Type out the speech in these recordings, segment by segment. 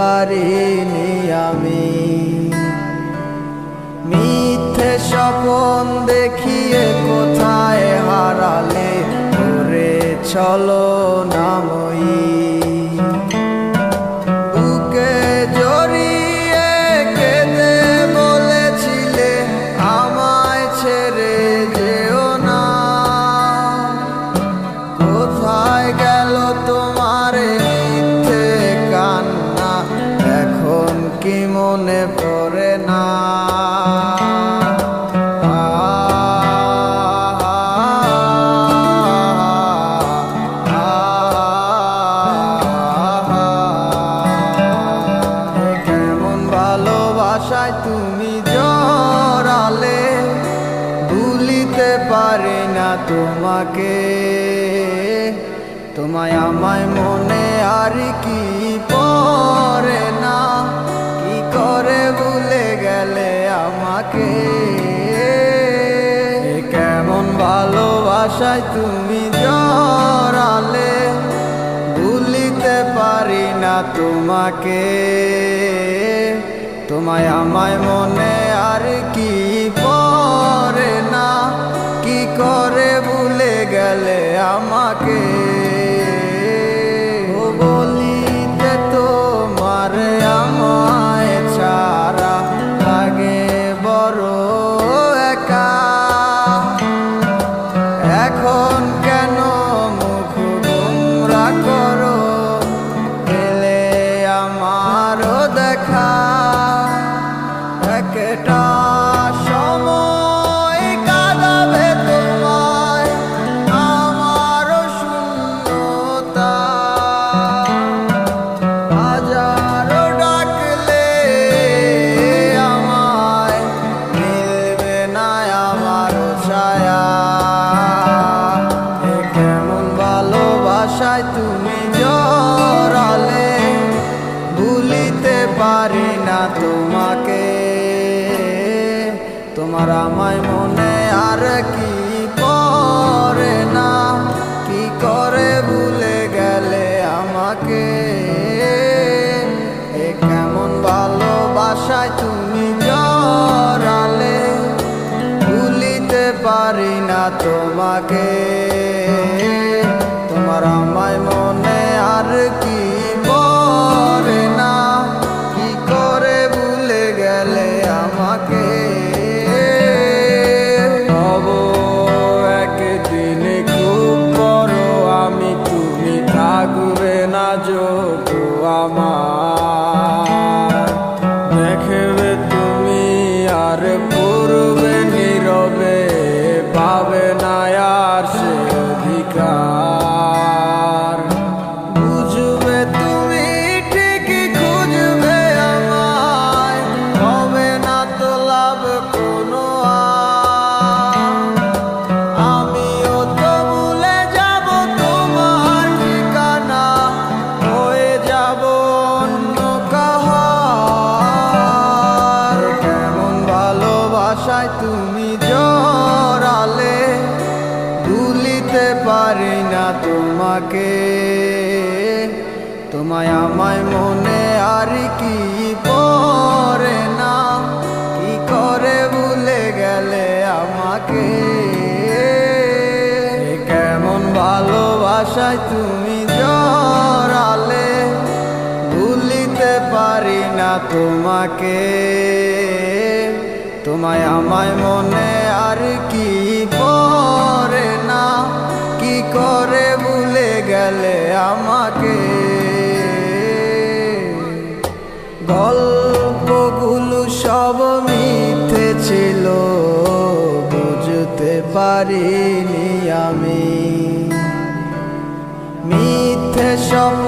পারিনি আমি। মিথ্যে স্বপ্ন দেখিয়ে কোথায় হারালে ওরে ছলনাময়ী। বুকে জড়িয়ে কেঁদে বলেছিলে আমায় ছেড়ে যেও না। কোথায় গেল তোমার মিথ্যে কান্না, এখন কি মনে পড়ে না? ভালোবাসায় তুমি জড়ালে, ভুলিতে পারি না তোমাকে। তোমায় আমায় মনে আর কি পড়ে না, কি করে ভুলে গেলে আমাকে। কেমন ভালোবাসায় তুমি জড়ালে, ভুলিতে পারি না তোমাকে। তোমায় আমায় মনে আর কি পড়ে না, কি করে ভুলে গেলে আমাকে। ও বলিতে তোমার আমায় ছাড়া লাগে বড় একা। এখন কেন মুখ গোমরা করো, পেলে আমারও দেখা। একটা সময় কাঁদাবে তোমায় আমারও শূন্যতা। হাজারো ডাকলে আমায় মিলবে না আমারও ছায়া। কেমন ভালোবাসায় তুমি জড়ালে, ভুলিতে পারি না তোমাকে। তোমার আমায় মনে আর কি পড়ে না, কি করে ভুলে গেলে আমাকে। কেমন ভালোবাসায় তুমি জড়ালে, ভুলিতে পারি না তোমাকে। তোমার আমায় মনে আর কি পড়ে না, কি করে ভুলে গেলে আমাকে। থাকবে না যোগু আমার, দেখবে তুমি আর পূর্বে নীরবে, পাবে না আর সে অধিকার। বুঝবে তুমি ঠিকই খুঁজবে আমায়, হবে না তো লাভ কোনো। আমিও তো ভুলে যাব তোমার ঠিকানা, হয়ে যাব অন্য কাহার। কেমন ভালোবাসায় তুমি জড়ালে, ভুলিতে পারি না তোমাকে। তোমায় আমায় মনে আর কি পড়ে না, কি করে ভুলে গেলে আমাকে। কেমন ভালোবাসায় তুমি জড়ালে, ভুলিতে পারি না তোমাকে। তোমায় আমায় মনে আর কি পড়ে না, কি করে ভুলে গেলে আমাকে। গল্পগুলো সব মিথ্যে ছিল, বুঝতে পারিনি আমি। মিথ্যে স্বপ্ন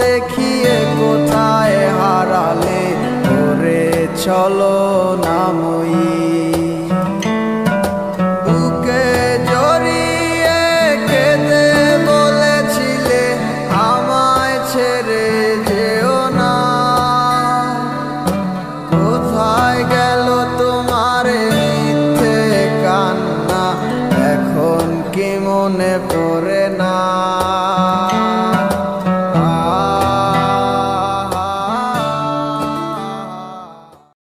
দেখিয়ে কোথায় হারালে ওরে ছলনাময়ী। বুকে জড়িয়ে কেঁদে বলেছিলে আমায় ছেড়ে যেও না। কোথায় গেল তোমার মিথ্যে কান্না, এখন কি মনে পড়ে না?